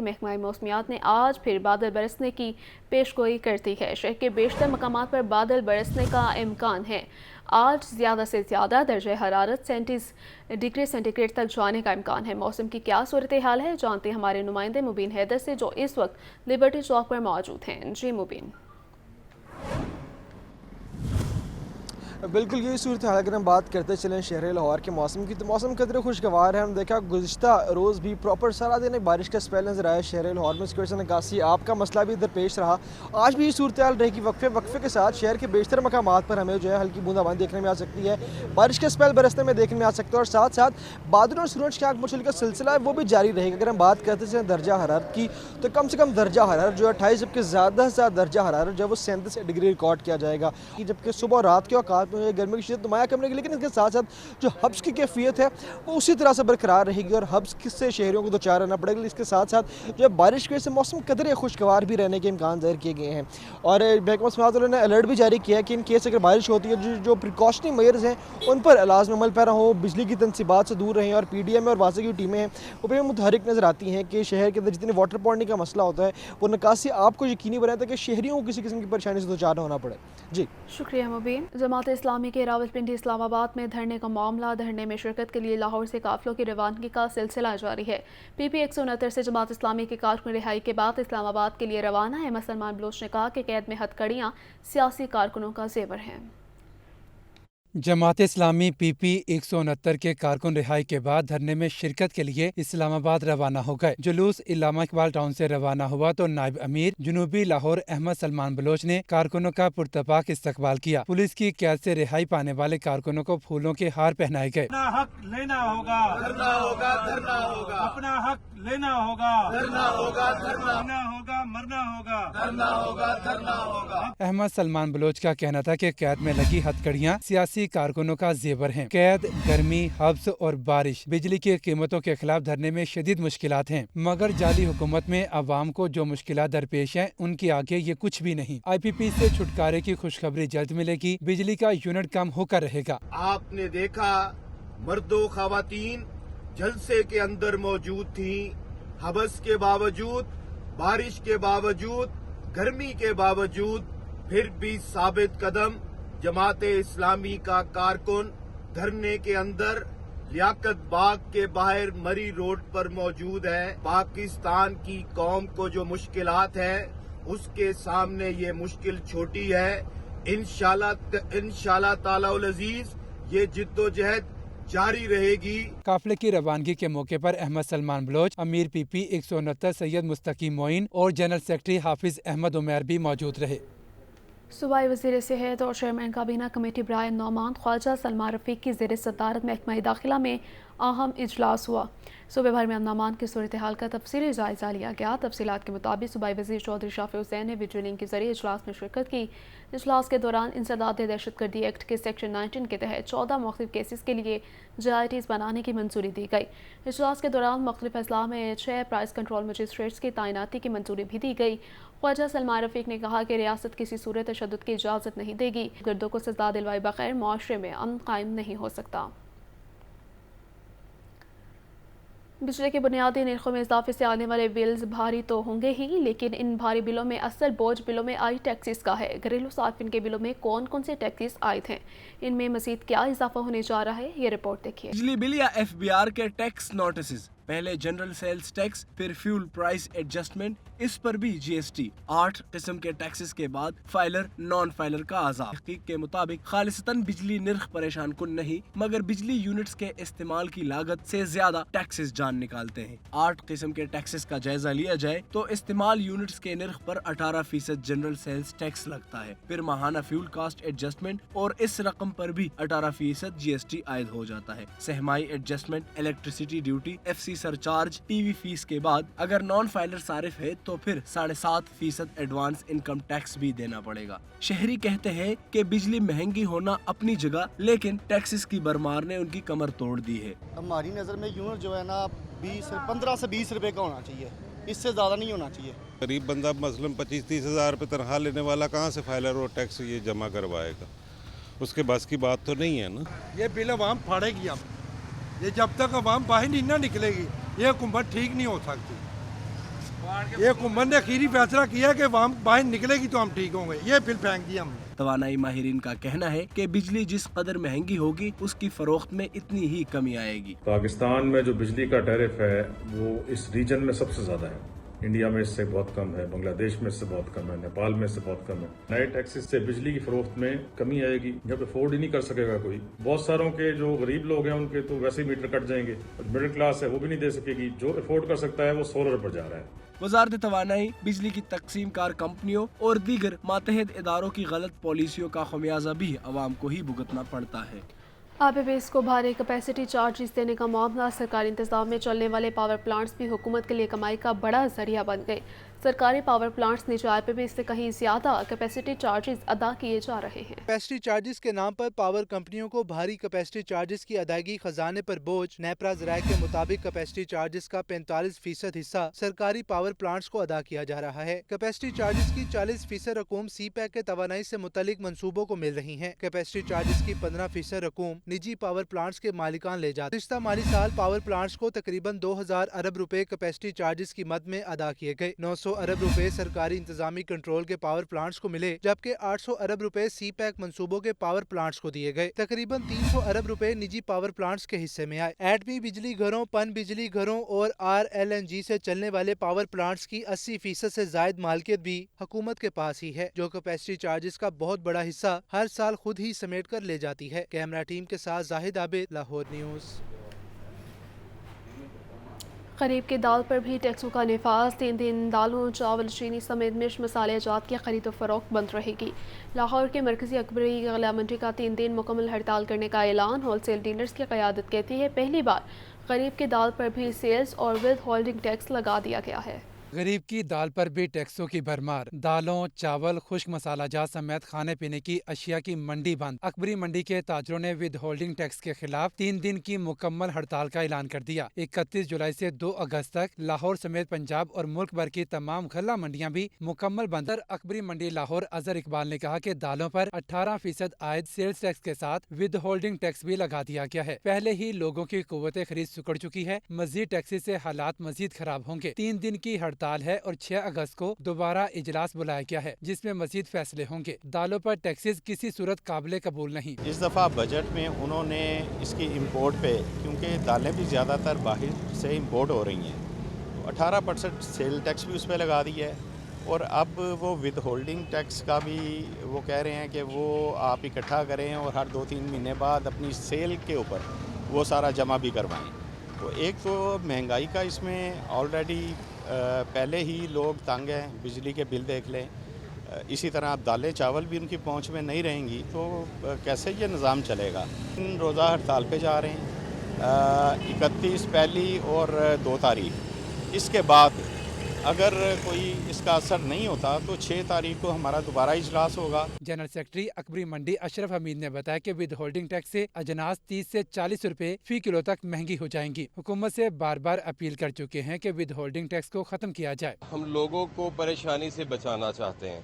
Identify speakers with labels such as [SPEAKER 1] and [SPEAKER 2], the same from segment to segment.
[SPEAKER 1] महकमा मौसमियात ने आज फिर बादल बरसने की पेशगोई कर दी है। शहर के बेशतर मकामात पर बादल बरसने का इम्कान है। आज ज़्यादा से ज़्यादा दर्जा हरारत 37 डिग्री सेंटीग्रेड तक जाने का इम्कान है। मौसम की क्या सूरत हाल है जानते हैं हमारे नुमाइंदे मुबीन हैदर से, जो इस वक्त लिबर्टी चौक पर मौजूद हैं। जी मुबीन।
[SPEAKER 2] बिल्कुल यही सूरत हाल। अगर हम बात करते चलें शहर लाहौर के मौसम की, तो मौसम कदर खुशगवार है। हम देखा गुज़िश्ता रोज़ भी प्रॉपर सारा दिन बारिश का स्पेल नज़र आया शहर लाहौर में। इसकी वजह से निकासी आपका मसला भी दरपेश रहा। आज भी ये सूरत हाल रहेगी। वक्फे के साथ शहर के बेशतर मकामात पर हमें जो है हल्की बूंदाबांदी देखने में आ सकती है, बारिश का स्पेल बरसने में देखने में आ सकता है, और साथ साथ बादल और सूरज के आग मुचल का सिलसिला है वो भी जारी रहेगा। अगर हम बात करते चलें दर्जा हरारत की, तो कम से कम दर्जा हरारत जो है 28, जबकि ज़्यादा से ज़्यादा दर्जा हरारत जो है वो 37 डिग्री रिकॉर्ड किया जाएगा। जबकि सुबह और रात के औकात में गर्मी की शिद्दत नुमाया कम रहेगी, लेकिन इसके साथ साथ जो हब्स की कैफियत है वो उसी तरह से बरकरार रहेगी और हब्स से शहरियों को दो चार रहना पड़ेगा। इसके साथ साथ जो है बारिश की वजह से मौसम कदर खुशगवार भी रहने के इम्कान ज़ाहिर किए गए हैं। और महकमा मौसमियात वालों ने अलर्ट भी जारी किया है कि इन केस अगर बारिश होती है जो प्रिकॉशनरी मेजर्स हैं उन पर लाज़मी अमल पैरा हो, बिजली की तनसीबात से दूर रहें। और PDM और वासे की टीमें हैं वो भी मुतहरिक नज़र आती हैं कि शहर के अंदर जितनी वाटर पॉन्डिंग का मसला होता है वो निकासी आपको यकीनी बनाए ताकि शहरियों को किसी किस्म की परेशानी से दो चार होना पड़े। जी
[SPEAKER 1] शुक्रिया मुबीन। जमात इस्लामी के रावलपिंडी इस्लामाबाद में धरने का मामला। धरने में शिरकत के लिए लाहौर से काफिलों की रवानगी का सिलसिला जारी है। PP 169 से जमात इस्लामी के कारकुन रिहाई के बाद इस्लामाबाद के लिए रवाना है। अहमद सलमान बलोच ने कहा कि कैद में हथकड़ियाँ सियासी कारकुनों का जेवर हैं।
[SPEAKER 3] जमात इस्लामी PP 169 के कारकुन रिहाई के बाद धरने में शिरकत के लिए इस्लामाबाद रवाना हो गए। जुलूस इल्लामा इकबाल टाउन से रवाना हुआ तो नायब अमीर जुनूबी लाहौर अहमद सलमान बलोच ने कारकुनों का पुरतपाक इस्तकबाल किया। पुलिस की कैद से रिहाई पाने वाले कारकुनों को फूलों के हार पहनाए गए।
[SPEAKER 4] अपना हक लेना होगा, धरना होगा, धरना होगा। अपना हक लेना होगा, धरना होगा, धरना होगा, मरना होगा, धरना होगा, धरना होगा।
[SPEAKER 3] अहमद सलमान बलोच का कहना था कि कैद में लगी हथकड़ियाँ सियासी कारकुनों का जेवर हैं। कैद, गर्मी, हब्स और बारिश, बिजली की कीमतों के खिलाफ धरने में शदीद मुश्किलात हैं, मगर जाली हुकूमत में अवाम को जो मुश्किलात दरपेश हैं उनके आगे ये कुछ भी नहीं। IPP से छुटकारे की खुशखबरी जल्द मिलेगी। बिजली का यूनिट कम होकर रहेगा।
[SPEAKER 5] आपने देखा मर्दो खवातीन जलसे के अंदर मौजूद थी। हबस के बावजूद, बारिश के बावजूद, गर्मी के बावजूद फिर भी साबित कदम जमाते इस्लामी का कारकुन धरने के अंदर लियाकत बाग के बाहर मरी रोड पर मौजूद है। पाकिस्तान की कौम को जो मुश्किलात है उसके सामने ये मुश्किल छोटी है। इंशाल्लाह ताला उल अजीज ये जिद्दोजहद जारी रहेगी।
[SPEAKER 3] काफिले की रवानगी के मौके पर अहमद सलमान बलोच, अमीर PP 169 सैयद मुस्तकीम मोइन और जनरल सेक्रेटरी हाफिज अहमद उमैर भी मौजूद रहे।
[SPEAKER 1] सूबाई वज़ीर सेहत और चेयरमैन काबीना कमेटी इब्राहिम नौमान ख्वाजा सलमान रफीक की ज़ेर सदारत महकमा दाखिला में अहम इजलास हुआ। सूबे भर में अमन की सूरत हाल का तफसीली जायजा लिया गया। तफसीलात के मुताबिक सूबाई वज़ीर चौधरी शाफी हुसैन ने वीडियो लिंक के जरिए इजलास में शिरकत की। इजलास के दौरान इंसदाद दहशतगर्दी एक्ट के सेक्शन 19 के तहत 14 मुख्तलिफ केसेस के लिए JITs बनाने की मंजूरी दी गई। इजलास के दौरान मुख्तलिफ अजला में 6 प्राइस कंट्रोल मजिस्ट्रेट्स की तैनाती की मंजूरी भी दी गई। ख्वाजा सलमान रफीक ने कहा कि रियासत किसी सूरत तशद्दुद की इजाज़त नहीं देगी। गिरदों को सजा दिलवाए बगैर माशरे में अमन कायम नहीं हो सकता। बिजली के बुनियादी निर्खों में इजाफे से आने वाले बिल्स भारी तो होंगे ही, लेकिन इन भारी बिलों में असल बोझ बिलों में आई टैक्सेस का है। घरेलू सार्फिन के बिलों में कौन कौन से टैक्सेस आए थे, इनमें मजीद क्या इजाफा होने जा रहा है, ये रिपोर्ट देखिए।
[SPEAKER 6] बिजली बिल या FBR के टैक्स नोटिस, पहले जनरल सेल्स टैक्स, फिर फ्यूल प्राइस एडजस्टमेंट, इस पर भी GST। 8 किस्म के टैक्सेस के बाद फाइलर नॉन फाइलर का आजाद। तहकीक के मुताबिक खालिसतन बिजली निर्ख परेशान कुन नहीं, मगर बिजली यूनिट्स के इस्तेमाल की लागत से ज्यादा टैक्सेस जान निकालते हैं। 8 किस्म के टैक्सेस का जायजा लिया जाए तो इस्तेमाल यूनिट्स के निर्ख पर 18% जनरल सेल्स टैक्स लगता है, फिर माहाना फ्यूल कास्ट एडजस्टमेंट और इस रकम पर भी 18% GST आयद हो जाता है। सहमाई adjustment, electricity duty, FC surcharge, TV fee के बाद अगर नॉन फाइलर सारिफ है तो फिर 7.5% एडवांस इनकम टैक्स भी देना पड़ेगा। शहरी कहते हैं कि बिजली महंगी होना अपनी जगह, लेकिन टैक्सेस की भरमार ने उनकी कमर तोड़ दी है।
[SPEAKER 7] हमारी नज़र में यूनिट जो है ना 15 से 20 रुपए का होना चाहिए, इससे ज़्यादा नहीं होना चाहिए।
[SPEAKER 8] गरीब बंदा मसलन 25-30 हज़ार रुपये तनख्वाह लेने वाला कहाँ से फाइलर और टैक्स ये जमा करवाएगा, उसके बस की बात तो नहीं है ना।
[SPEAKER 4] ये बिल अवाम फाड़ेगी। अब ये जब तक अवाम बाहर नहीं ना निकलेगी ये हुकूमत ठीक नहीं हो सकती।
[SPEAKER 9] ये हुकूमत ने आखिरी फैसला किया कि वहाँ बाहर निकलेगी तो हम ठीक होंगे, ये फिर फेंक दिया हमने।
[SPEAKER 6] तवानाई माहिरीन का कहना है कि बिजली जिस कदर महंगी होगी उसकी फरोख्त में इतनी ही कमी आएगी।
[SPEAKER 10] पाकिस्तान में जो बिजली का टैरिफ है वो इस रीजन में सबसे ज्यादा है, इंडिया में इससे बहुत कम है, बांग्लादेश में इससे बहुत कम है, नेपाल में इससे बहुत कम है। नए टैक्सेस से बिजली की फरोख्त में कमी आएगी, जब अफोर्ड ही नहीं कर सकेगा कोई। बहुत सारों के जो गरीब लोग हैं उनके तो वैसे ही मीटर कट जाएंगे, मिडिल क्लास है वो भी नहीं दे सकेगी, जो अफोर्ड कर सकता है वो सोलर पर जा रहा है।
[SPEAKER 6] वजारत तवानाई बिजली की तकसीम कार कंपनियों और दीगर मातहत इदारों की गलत पॉलिसियों का खमियाजा भी अवाम को ही भुगतना पड़ता है।
[SPEAKER 1] आईपीपीएस को भारी कैपेसिटी चार्जेस देने का मामला, सरकारी इंतजाम में चलने वाले पावर प्लांट्स भी हुकूमत के लिए कमाई का बड़ा जरिया बन गए। सरकारी पावर प्लांट्स ने आईपीपीएस से कहीं ज्यादा कैपेसिटी चार्जेस अदा किए जा रहे हैं।
[SPEAKER 11] कैपेसिटी चार्जेस के नाम पर पावर कंपनियों को भारी कैपेसिटी चार्जेस की अदायगी खजाने पर बोझ। नेपरा ज़राए के मुताबिक कैपेसिटी चार्जेस का 45% हिस्सा सरकारी पावर प्लांट्स को अदा किया जा रहा है। कैपेसिटी चार्जेस की 40% रकूम CPEC के तवानाई से मुतलिक मंसूबों को मिल रही है। कैपेसिटी चार्जेस की 15% रकूम निजी पावर प्लांट्स के मालिकान ले जाते। पिछला माली साल पावर प्लांट्स को तकरीबन 2000 अरब रुपए कैपेसिटी चार्जेस की मद में अदा किए गए। 900 अरब रुपए सरकारी इंतजामी कंट्रोल के पावर प्लांट्स को मिले, जबकि 800 अरब रुपए CPEC मंसूबों के पावर प्लांट्स को दिए गए। तकरीबन 300 अरब रुपए निजी पावर प्लांट्स के हिस्से में आए। एटमी बिजली घरों, पन बिजली घरों और RLNG से चलने वाले पावर प्लांट्स की 80% से जायद मालिकियत भी हुकूमत के पास ही है, जो कैपेसिटी चार्जेस का बहुत बड़ा हिस्सा हर साल खुद ही समेट कर ले जाती है। कैमरा टीम के साथ जाहिद आबिद, लाहौर न्यूज़।
[SPEAKER 1] खरीफ की दाल पर भी टैक्सों का निफाज। 3 दिन दालों, चावल, चीनी समेत मिर्च मसाले जात की खरीद और फरोख्त बंद रहेगी। लाहौर के मरकजी अकबरी गला मंडी का 3 दिन मुकम्मल हड़ताल करने का ऐलान। होलसेल डीलर्स की क़यादत कहती है पहली बार खरीफ की दाल पर भी सेल्स और विद होल्डिंग टैक्स लगा दिया गया है।
[SPEAKER 3] गरीब की दाल पर भी टैक्सों की भरमार। दालों, चावल, खुश्क मसालाजात समेत खाने पीने की अशिया की मंडी बंद। अकबरी मंडी के ताजरों ने विद होल्डिंग टैक्स के खिलाफ 3 दिन की मुकम्मल हड़ताल का ऐलान कर दिया। 31 जुलाई से 2 अगस्त तक लाहौर समेत पंजाब और मुल्क भर की तमाम गल्ला मंडियां भी मुकम्मल बंद। अकबरी मंडी लाहौर अजहर इकबाल ने कहा कि दालों पर 18% आयद सेल्स टैक्स के साथ विद होल्डिंग टैक्स भी लगा दिया गया है। पहले ही लोगों की कुव्वत खरीद सुकड़ चुकी है, मजीद टैक्सी से हालात मजीद खराब होंगे। 3 दिन की हड़ताल है और 6 अगस्त को दोबारा इजलास बुलाया गया है, जिसमें मजीद फैसले होंगे। दालों पर टैक्सेस किसी सूरत काबिले कबूल नहीं।
[SPEAKER 12] इस दफ़ा बजट में उन्होंने इसकी इम्पोर्ट पे, क्योंकि दालें भी ज़्यादातर बाहर से इम्पोर्ट हो रही हैं, तो 18% सेल टैक्स भी उस पर लगा दिया है। और अब वो विद होल्डिंग टैक्स का भी वो कह रहे हैं कि वो आप इकट्ठा करें और हर 2-3 महीने बाद अपनी सेल के ऊपर वो सारा जमा भी करवाएं। तो एक तो महंगाई का इसमें ऑलरेडी पहले ही लोग तंग हैं, बिजली के बिल देख लें, इसी तरह अब दालें चावल भी उनकी पहुंच में नहीं रहेंगी, तो कैसे ये निज़ाम चलेगा। 3 रोज़ा हड़ताल पे जा रहे हैं, 31 पहली और 2 तारीख। इसके बाद अगर कोई इसका असर नहीं होता तो 6 तारीख को हमारा दोबारा इजलास होगा।
[SPEAKER 3] जनरल सेक्रेटरी अकबरी मंडी अशरफ हमीद ने बताया कि विद होल्डिंग टैक्स से अजनास 30 से 40 रुपए फी किलो तक महंगी हो जाएंगी। हुकूमत से बार बार अपील कर चुके हैं कि विद होल्डिंग टैक्स को खत्म किया जाए।
[SPEAKER 13] हम लोगों को परेशानी से बचाना चाहते हैं।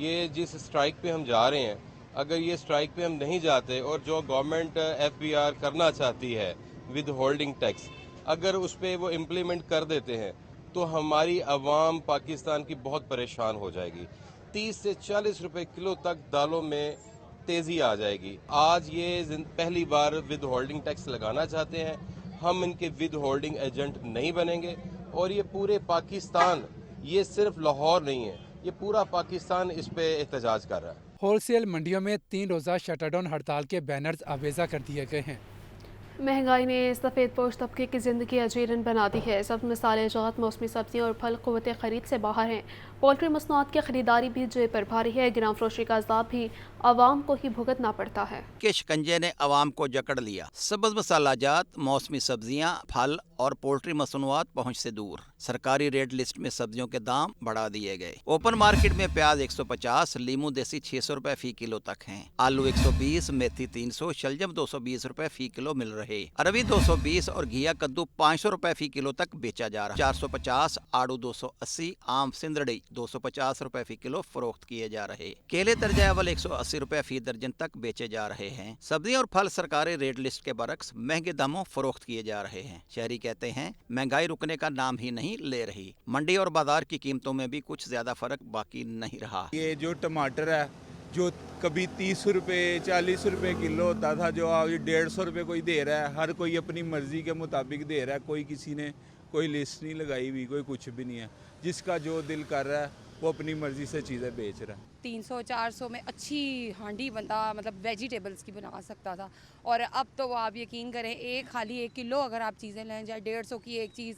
[SPEAKER 13] ये जिस स्ट्राइक पे हम जा रहे हैं, अगर ये स्ट्राइक पे हम नहीं जाते और जो गवर्नमेंट FBR करना चाहती है विद होल्डिंग टैक्स, अगर उस पर वो इम्प्लीमेंट कर देते हैं तो हमारी आवाम पाकिस्तान की बहुत परेशान हो जाएगी। 30 से 40 रुपए किलो तक दालों में तेज़ी आ जाएगी। आज ये पहली बार विद होल्डिंग टैक्स लगाना चाहते हैं। हम इनके विद होल्डिंग एजेंट नहीं बनेंगे और ये पूरे पाकिस्तान, ये सिर्फ लाहौर नहीं है, ये पूरा पाकिस्तान इस पे एहतजाज कर रहा है।
[SPEAKER 3] होलसेल मंडियों में 3 रोज़ा शटरडाउन हड़ताल के बैनर्स आवेजा कर दिए गए हैं।
[SPEAKER 1] महंगाई ने सफ़ेद पोश तबके की ज़िंदगी अजीरन बना दी है। सब मसाले जात, मौसमी सब्जियाँ और फल क़ुव्वत ख़रीद से बाहर हैं। पोल्ट्री मसनूआत की खरीदारी भी जेब पर भारी है। गिरां फरोशी का अज़ाब भी आवाम को ही भुगतना पड़ता है।
[SPEAKER 14] के शिकंजे ने आवाम को जकड़ लिया। सब्ज़ मसाला जात, मौसमी सब्जियाँ, फल और पोल्ट्री मसनूआत पहुँच से दूर। सरकारी रेट लिस्ट में सब्जियों के दाम बढ़ा दिए गए। ओपन मार्केट में प्याज 150, लीमू देसी 600 रुपए फी किलो तक हैं। आलू 120, मेथी 300, शलजम 220 रुपए फी किलो मिल रहे। अरबी 220 और घिया कद्दू 500 रुपए फी किलो तक बेचा जा रहा। 450, आड़ू 280, आम सिंदड़ी 250 रुपए फी किलो फरोख्त किए जा रहे। केले दर्जा अव्वल 180 रुपए फी दर्जन तक बेचे जा रहे हैं। सब्जियां और फल सरकारी रेट लिस्ट के बरक्स महंगे दामों फरोख्त किए जा रहे हैं। शहरी कहते हैं महंगाई रुकने का नाम ही नहीं ले रही। मंडी और बाजार की कीमतों में भी कुछ ज्यादा फर्क बाकी नहीं रहा।
[SPEAKER 15] ये जो टमाटर है जो कभी 30 रुपये 40 रुपये किलो होता था, जो आज 150 रुपये कोई दे रहा है। हर कोई अपनी मर्जी के मुताबिक दे रहा है, कोई किसी ने कोई लिस्ट नहीं लगाई हुई, कोई कुछ भी नहीं है। जिसका जो दिल कर रहा है वो अपनी मर्जी से चीज़ें बेच रहा है।
[SPEAKER 16] 300-400 में अच्छी हांडी बंदा मतलब वेजिटेबल्स की बना सकता था, और अब तो वो आप यकीन करें खाली 1 किलो अगर आप चीज़ें लें, चाहे 150 की एक चीज़,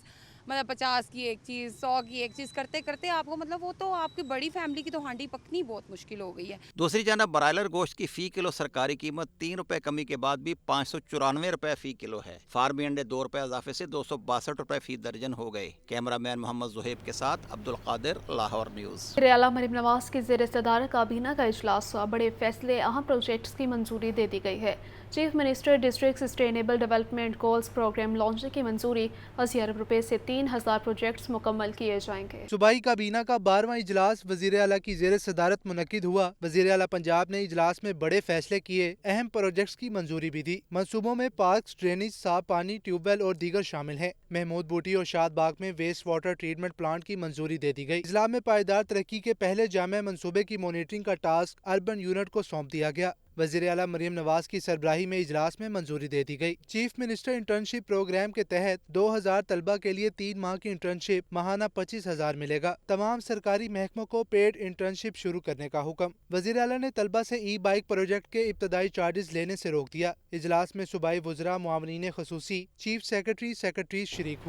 [SPEAKER 16] मतलब 50 की एक चीज़, 100 की एक चीज़ करते करते आपको मतलब वो तो आपकी बड़ी फैमिली की तो हांडी पकनी बहुत मुश्किल हो गई है।
[SPEAKER 14] दूसरी जानब ब्रायलर गोश्त की फी किलो सरकारी कीमत 3 रुपए कमी के बाद भी 594 रुपए फी किलो है। फार्मी अंडे 2 रुपए इजाफे से 262 रुपए फी दर्जन हो गए। कैमरामैन मोहम्मद जुहैब के साथ अब्दुल कादिर, लाहौर न्यूज़।
[SPEAKER 1] वज़ीर आला मरीम नवाज की ज़ेर सदारत काबीना का इजलास हुआ। बड़े फैसले, अहम प्रोजेक्ट्स की मंजूरी दे दी गई है। Chief minister district sustainable development goals programme launch की मंजूरी। 80 अरब रुपए से 3000 प्रोजेक्ट्स मुकम्मल किए जाएंगे।
[SPEAKER 11] सूबाई काबीना का 12वां इजलास वज़ीर आला की ज़ेर सदारत मुनक्किद हुआ। वज़ीर आला पंजाब ने इजलास में बड़े फैसले किए, अहम प्रोजेक्ट्स की मंजूरी भी दी। मंसूबों में पार्क्स, ड्रेनेज, साफ पानी, ट्यूबवेल और दीगर शामिल हैं। महमूद बूटी और शाद बाग में वेस्ट वाटर ट्रीटमेंट प्लांट की मंजूरी दे दी गई। इस्लाम में पायदार तरक्की के पहले जामे मंसूबे की मॉनिटरिंग का टास्क अर्बन यूनिट को सौंप दिया गया। वज़ीर आला मरीम नवाज की सरबराही में इजलास में मंजूरी दे दी गई। चीफ मिनिस्टर इंटर्नशिप प्रोग्राम के तहत 2000 तलबा के लिए 3 माह की इंटर्नशिप माहाना 25,000 मिलेगा। तमाम सरकारी महकमों को पेड इंटर्नशिप शुरू करने का हुक्म। वज़ीर आला ने तलबा से ई बाइक प्रोजेक्ट के इब्तदाई चार्जेस लेने से रोक दिया। इजलास में सूबाई वुज़रा, मुआवनीन ख़ुसूसी, चीफ सेक्रेटरी शरीक हुए।